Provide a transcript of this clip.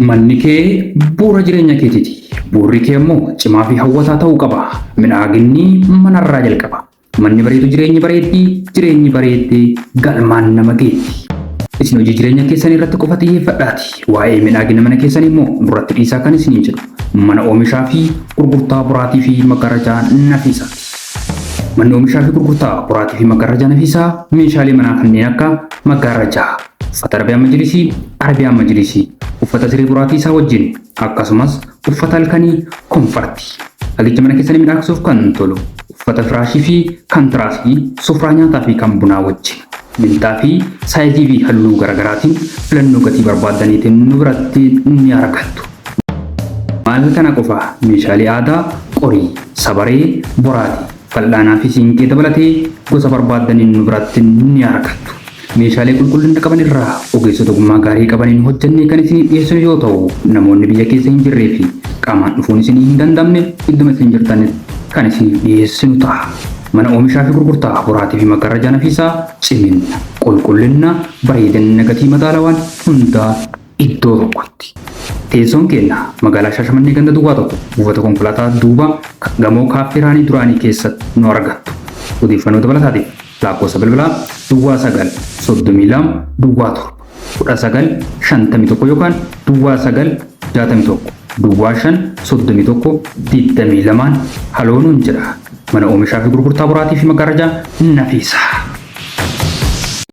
Manni kee bu'uura jireenya keetiiti. Bu'uurri kee immoo cimaa fi hawwataa ta'uu qaba. Midhaaginni manarraa jalqaba. Manni bareedu jireenyi bareeddi, jireenyi bareeddi galmaan nama geetti. Isin hojii jireenya keessanii irratti qofa xiyyeeffadhaati. Waa'ee midhaagina mana keessanii immoo duratti dhiisaa kan isiniin jedhu. Mana oomishaa fi gurgurtaa boraatii fi maggarajaa nafiisaati. Manni oomishaa fi gurgurtaa boraatii fi maggarajaa nafiisaa meeshaalee manaa kanneen akka maggarajaa, uffata Arabiyaan majlisii, uffata siree boraatii isaa wajjin akkasumas uffata halkanii komfartii. Hagicha mana keessanii midhaagsuuf kan tolu uffata firaashii fi kan tiraasii, sufraa nyaataa fi kan bunaa wajjin. Mintaa fi saayizii fi halluu garaagaraatiin filannoo gatii barbaadaniitiin nu biratti ni argattu. Maal kana qofa meeshaalee aadaa qorii, sabaree, boraatii, fal'aanaa fi siinqee dabalatee gosa barbaadaniin nu biratti ni argattu. Meeshaalee qulqullina qaban irraa ogeessota ogummaa gaarii qabaniin hojjannee kan isinii dhiyeessinu yoo ta'u, namoonni biyya keessa hin jirree fi qaamaan dhufuun isinii hin dandamne idduma isin jirtan kan isinii dhiyeessinu ta'a. Mana oomishaa fi gurgurtaa boraatii fi maggarajaa nafiisaa cimina, qulqullina, bareedina gatii madaalawaan hundaa iddoo tokkotti. Teessoon keenya magaalaa Shaashamannee ganda duwwaa tokko buufata konkolaataa duuba gamoo kaaffee Raanii Duraanii keessatti nu argattu. Odeeffannoo dabalataatiif lakkoofsa bilbilaa duwwaa 932 duwwaa 7 1951 yookaan duwwaa 961 duwwaa 531 22 haloo nuun jedha. Mana oomishaa fi gurgurtaa boraatii fi maggarajaa nafiisaa.